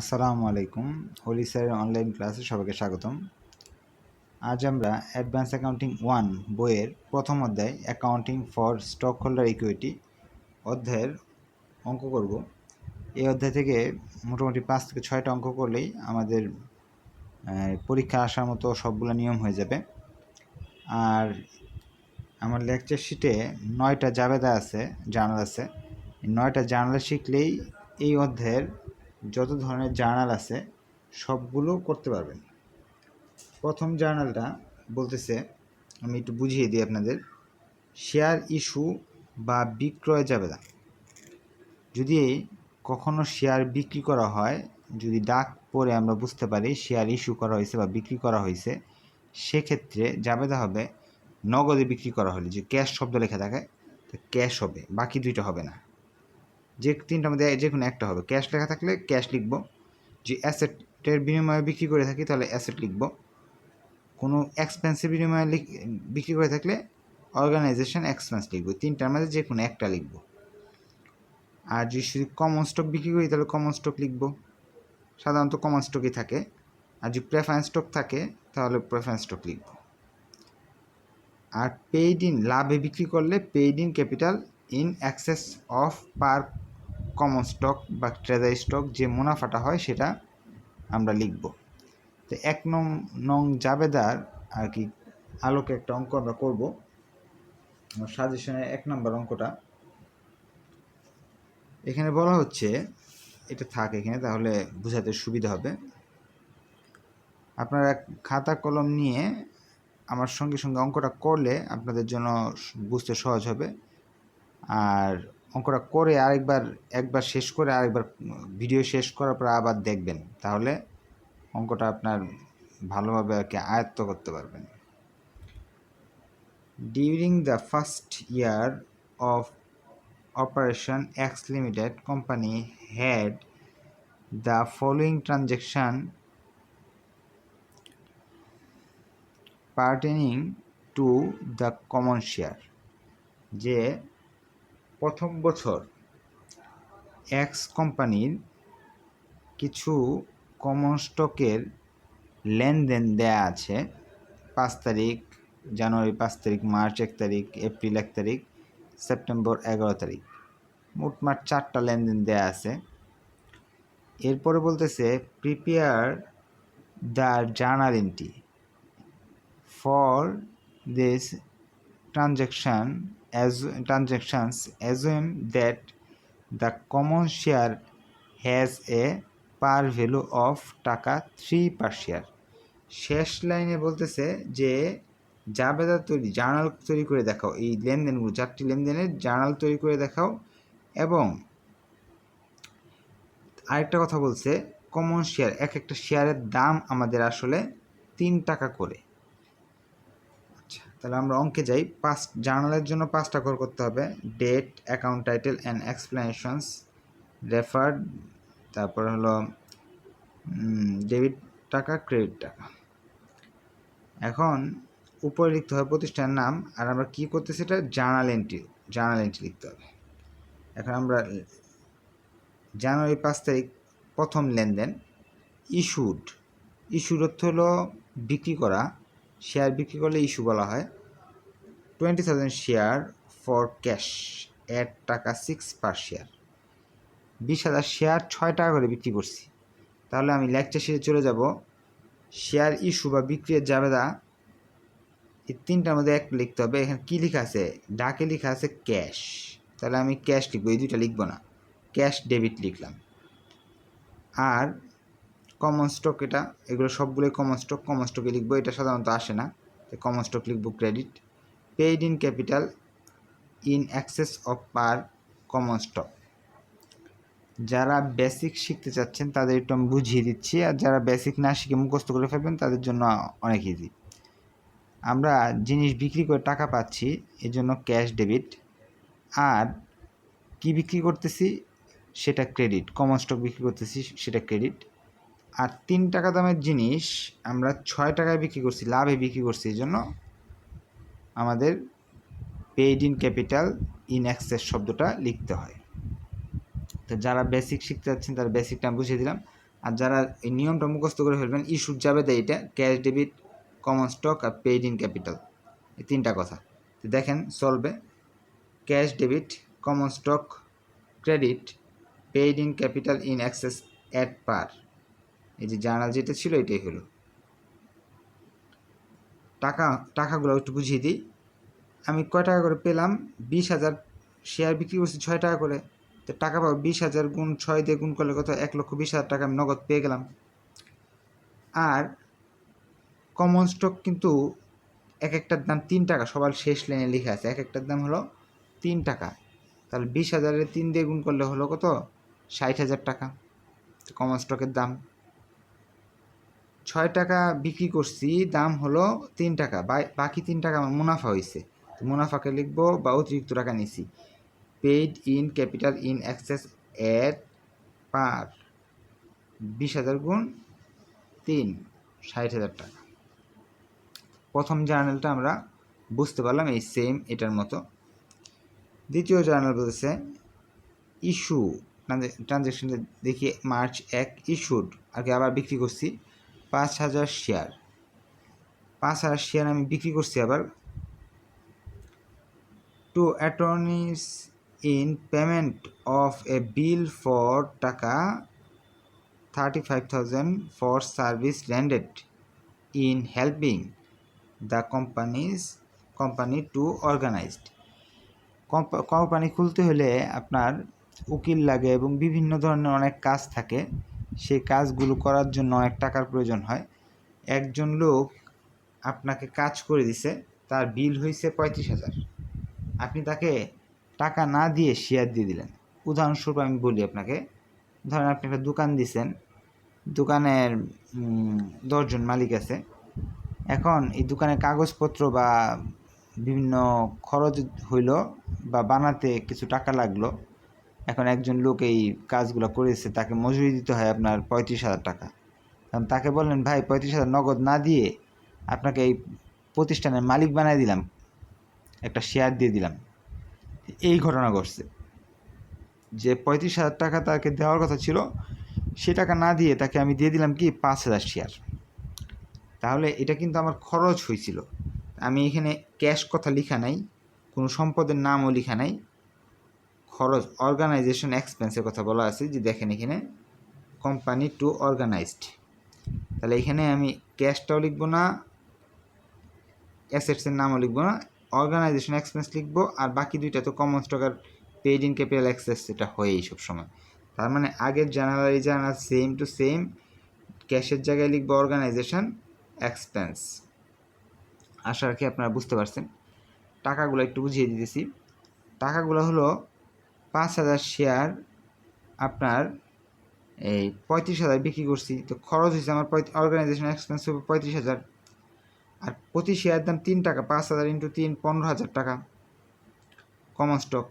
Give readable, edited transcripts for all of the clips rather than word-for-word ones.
আসসালামু আলাইকুম। হোলি স্যারের অনলাইন ক্লাসে সবাইকে স্বাগতম। আজ আমরা অ্যাডভান্স অ্যাকাউন্টিং 1 বইয়ের প্রথম অধ্যায় accounting for stock holder equity অধ্যায়ের অঙ্ক করব। এই অধ্যায় থেকে মোটামুটি 5 থেকে 6টা অঙ্ক করলেই আমাদের পরীক্ষা আসার মতো সবগুলো নিয়ম হয়ে যাবে। আর আমার লেকচার শিটে 9টা জাবেদা আছে, জার্নাল আছে। 9টা জার্নাল শিখলেই এই অধ্যায়ের যত ধরনের জার্নাল আছে সবগুলো করতে পারবেন। প্রথম জার্নালটা বলতেছে, আমি একটু বুঝিয়ে দিই আপনাদের। শেয়ার ইস্যু বা বিক্রয় জাবেদা। যদি কখনো শেয়ার বিক্রি করা হয়, যদি ডাক পড়ে আমরা বুঝতে পারি শেয়ার ইস্যু করা হয়েছে বা বিক্রি করা হয়েছে, সেক্ষেত্রে জাবেদা হবে নগদে বিক্রি করা হলে, যে ক্যাশ শব্দ লেখা থাকে তো ক্যাশ হবে, বাকি দুইটা হবে না। যে তিনটার মধ্যে যে কোনো একটা হবে। ক্যাশ লেখা থাকলে ক্যাশ লিখব, যে অ্যাসেটের বিনিময়ে বিক্রি করে থাকি তাহলে অ্যাসেট লিখব, কোনো এক্সপেন্সের বিনিময়ে বিক্রি করে থাকলে অর্গানাইজেশন এক্সপেন্স লিখব। তিনটার মধ্যে যে কোনো একটা লিখব। আর যদি শুধু কমন স্টক বিক্রি করি তাহলে কমন স্টক লিখব, সাধারণত কমন স্টকই থাকে। আর যদি প্রেফারেন্স স্টক থাকে তাহলে প্রেফারেন্স স্টক লিখব। আর পেইড ইন, লাভে বিক্রি করলে paid in capital in access of per common stock বা ট্রেজারি স্টক, যে মুনাফাটা হয় সেটা আমরা লিখব। তো 1 নং জাবেদার আর কি আলোকে একটা অঙ্ক আমরা করব। আমার সাজেশনের 1 নম্বর অঙ্কটা এখানে বলা হচ্ছে, এটা থাক এখানে, তাহলে বোঝাতে সুবিধা হবে। আপনারা খাতা কলম নিয়ে আমার সঙ্গে সঙ্গে অঙ্কটা করলে আপনাদের জন্য বুঝতে সহজ হবে। আর অঙ্কটা করে একবার শেষ করে আরেকবার ভিডিও শেষ করার পর আবার দেখবেন, তাহলে অঙ্কটা আপনার ভালোভাবে আর কি আয়ত্ত করতে পারবেন। During the first year of Operation X Limited company had the following transaction pertaining to the common share, যে প্রথম বছর এক্স কোম্পানির কিছু কমন স্টকের লেনদেন দেয়া আছে। 5 তারিখ জানুয়ারি, 5 তারিখ মার্চ, 1 তারিখ এপ্রিল, 1 তারিখ সেপ্টেম্বর, 11 তারিখ, মোটমাট 4টা লেনদেন দেয়া আছে। এরপরে বলতেছে prepare the journal entry for this transactions assume that the common share has a par value of টাকা 3 per share। শেষ লাইনে বলতেছে যে জাবেদা জার্নাল তৈরি করে দেখাও, এই লেনদেনগুলো 4টি লেনদেনের জার্নাল তৈরি করে দেখাও। এবং আরেকটা কথা বলছে, কমন শেয়ার, এক একটা শেয়ারের দাম আমাদের আসলে 3 টাকা করে। আচ্ছা, তাহলে আমরা অঙ্কে যাই। জার্নালের জন্য 5টা ঘর করতে হবে। Date, account title and explanations, referred, তারপর হলো ডেবিট টাকা, ক্রেডিট টাকা। এখন উপরে লিখতে হবে প্রতিষ্ঠানের নাম, আর আমরা কি করতেছি, এটা জার্নাল এন্ট্রি লিখতে হবে। এখন আমরা জানুয়ারি 5 তারিখ প্রথম লেনদেন। ইস্যুড অর্থ হলো বিক্রি করা, শেয়ার বিক্রি করলে ইস্যু বলা হয়। 20,000 শেয়ার ফর ক্যাশ এট টাকা 6 পার শেয়ার। 20,000 শেয়ার 6 টাকা করে বিক্রি করছি। তাহলে আমি লেকচার শিটে চলে যাব। শেয়ার ইস্যু বা বিক্রির জাবেদা, এই 3টার মধ্যে একটা লিখতে হবে। এখানে কী লেখা আছে, ডাকে লেখা আছে ক্যাশ, তাহলে আমি ক্যাশ লিখবো, এই দুইটা লিখবো না, ক্যাশ ডেবিট লিখলাম। আর কমন স্টক, এগুলো সবগুলোই কমন স্টকে লিখবো, এটা সাধারণত আসে না, তাই কমন স্টক লিখবো credit. Paid in capital in access of per common stock. যারা বেসিক শিখতে চাচ্ছেন তাদের একটু আমি বুঝিয়ে দিচ্ছি, আর যারা বেসিক না শিখে মুখস্থ করে ফেলবেন তাদের জন্য অনেক ইজি। আমরা জিনিস বিক্রি করে টাকা পাচ্ছি, এই জন্য ক্যাশ ডেবিট। আর কি বিক্রি করতেছি সেটা ক্রেডিট, কমন স্টক বিক্রি করতেছি সেটা ক্রেডিট। আর 3 টাকা দামের জিনিস আমরা 6 টাকায় বিক্রি করছি, লাভে বিক্রি করছি, এই জন্য আমাদের paid in capital in access শব্দটা লিখতে হয়। তো যারা বেসিক শিখতে যাচ্ছেন তারা বেসিকটা আমি বুঝিয়ে দিলাম। আর যারা এই নিয়মটা মুখস্থ করে ফেলবেন, ইস্যুড যাবে এইটা ক্যাশ ডেবিট, কমন স্টক আর পেইড ইন ক্যাপিটাল, এই তিনটা কথা। তো দেখেন চলবে cash debit, common stock credit, paid in capital in excess at par. এই যে জার্নাল যেটা ছিল এটাই হলো। টাকাগুলো একটু বুঝিয়ে দিই। আমি কয় টাকা করে পেলাম? 20,000 শেয়ার বিক্রি করছি 6 টাকা করে, তো টাকা পাবো 20,000 গুণ 6 দিয়ে গুণ করলে কত? 1,20,000 টাকা আমি নগদ পেয়ে গেলাম। আর কমন স্টক কিন্তু এক একটার দাম 3 টাকা, সবার শেষ লাইনে লেখা আছে এক একটার দাম হলো 3 টাকা। তাহলে 20,000-এর 3 দিয়ে গুণ করলে হলো কত? 60,000 টাকা কমন স্টকের দাম। 6 টাকা বিক্রি করছি, দাম হলো 3 টাকা, বাকি 3 টাকা আমার মুনাফা হয়েছে। তো মুনাফাকে লিখবো বা অতিরিক্ত টাকা নিছি paid in capital in excess at par 20,000 গুণ 3, 60,000 টাকা। প্রথম জার্নালটা আমরা বুঝতে পারলাম এই সেম এটার মতো। দ্বিতীয় জার্নাল বলছে ইস্যু ট্রানজ্যাকশন দেখি মার্চ 1 ইস্যুড, আগে আবার বিক্রি করছি 5,000 শেয়ার। 5,000 শেয়ার আমি বিক্রি করছি আবার to attorneys in payment of a bill for টাকা 35,000 for service rendered in helping the company to organized. Company খুলতে হলে আপনার উকিল লাগে এবং বিভিন্ন ধরনের অনেক কাজ থাকে, সেই কাজগুলো করার জন্য অনেক টাকার প্রয়োজন হয়। একজন লোক আপনাকে কাজ করে দিছে, তার বিল হয়েছে 35,000, আপনি তাকে টাকা না দিয়ে শেয়ার দিয়ে দিলেন। উদাহরণস্বরূপ আমি বলি আপনাকে, ধরেন আপনি একটা দোকান দিয়েছেন, দোকানের 10 জন মালিক আছে। এখন এই দোকানের কাগজপত্র বা বিভিন্ন খরচ হইল বা বানাতে কিছু টাকা লাগলো। এখন একজন লোক এই কাজগুলো করেছে, তাকে মজুরি দিতে হয় আপনার 35,000 টাকা। কারণ তাকে বললেন ভাই 35,000 নগদ না দিয়ে আপনাকে এই প্রতিষ্ঠানের মালিক বানিয়ে দিলাম, একটা শেয়ার দিয়ে দিলাম। এই ঘটনা ঘটছে যে 35,000 টাকা তাকে দেওয়ার কথা ছিল, সে টাকা না দিয়ে তাকে আমি দিয়ে দিলাম কি 5,000 শেয়ার। তাহলে এটা কিন্তু আমার খরচ হয়েছিল। আমি এখানে ক্যাশ কথা লেখা নাই, কোনো সম্পদের নামও লেখা নাই, খরচ অর্গানাইজেশন এক্সপেন্সের কথা বলা আছে। যে দেখেন এখানে কোম্পানি টু অর্গানাইজড, তাহলে এখানে আমি ক্যাশটাও লিখবো না, অ্যাসেটসের নামও লিখবো না, অর্গানাইজেশন এক্সপেন্স লিখবো। আর বাকি দুইটা তো কমন স্টক আর পেইড ইন ক্যাপিটাল অ্যাক্সেস, এটা হয়েই সব সময়। তার মানে আগের জার্নাল এই জার্নাল সেম টু সেম, ক্যাশের জায়গায় লিখবো অর্গানাইজেশন এক্সপেন্স। আশা রাখি আপনারা বুঝতে পারছেন। টাকাগুলো একটু বুঝিয়ে দিতেছি। টাকাগুলো হলো 5,000 শেয়ার আপনার এই 35,000 বিক্রি করছি, তো খরচ হয়েছে আমার অর্গানাইজেশন এক্সপেন্স হবে 35,000। আর প্রতি শেয়ার দাম 3 টাকা, 5,000 ইন্টু 3 15,000 টাকা কমন স্টক।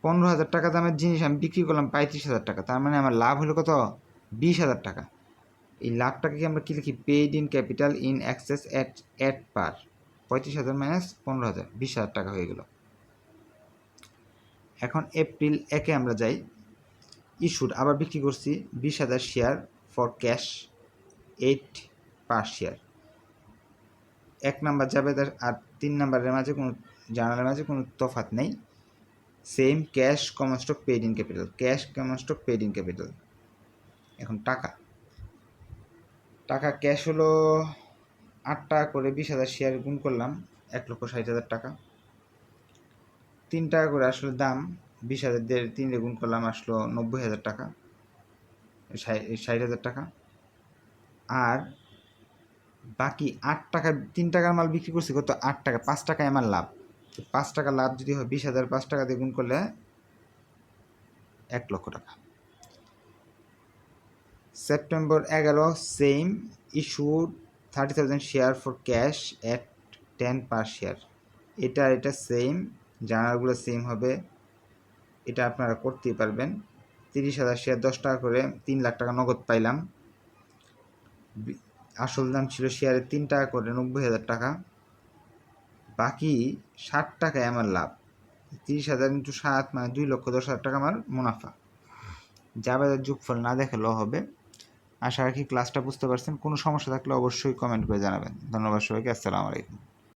15,000 টাকা দামের জিনিস আমি বিক্রি করলাম 35,000 টাকা, তার মানে আমার লাভ হলো কত? 20,000 টাকা। এই লাভটাকে আমরা কী লিখি? Paid in capital in excess at per 35,000 minus 15,000, 20,000 টাকা হয়ে গেল। এখন এপ্রিল 1-এ আমরা যাই, ইস্যুড আবার বিক্রি করছি 20,000 share for cash 8 per share. 1 number যাবে আর 3 নাম্বারের মাঝে কোনো জার্নালের মাঝে কোনো তফাৎ নেই, same cash common stock paid in capital, cash common stock paid in capital. এখন টাকা ক্যাশ হলো 8 টাকা করে, 20,000 শেয়ার গুণ করলাম 1,60,000 টাকা। 3 টাকা করে আসলে দাম, 20,000 দিয়ে 3 গুণ করলাম আসলো 90,000 টাকা, 60,000 টাকা। আর বাকি 8 টাকা, 3 টাকার মাল বিক্রি করছি কত? 8 টাকা, 5 টাকায় আমার লাভ। তো 5 টাকা লাভ যদি হয় 20,000 5 টাকা দিয়ে গুণ করলে 1 লক্ষ টাকা। September 11 same issued 30,000 share for cash at 10 per share. এটা সেম, জার্নালগুলো সেম হবে, এটা আপনারা করতেই পারবেন। 30,000 শেয়ার 10 টাকা করে, 3 লাখ টাকা নগদ পাইলাম। আসল দাম ছিল শেয়ারের 3 টাকা করে, 90,000 টাকা। বাকি 60 টাকায় আমার লাভ, 30,000 × 7 মানে 2,10,000 টাকা আমার মুনাফা। জাবেদার যোগফল না দেখালেও হবে। আশা রাখি ক্লাসটা বুঝতে পারছেন। কোনো সমস্যা থাকলে অবশ্যই কমেন্ট করে জানাবেন। ধন্যবাদ সবাইকে। আসসালামু আলাইকুম।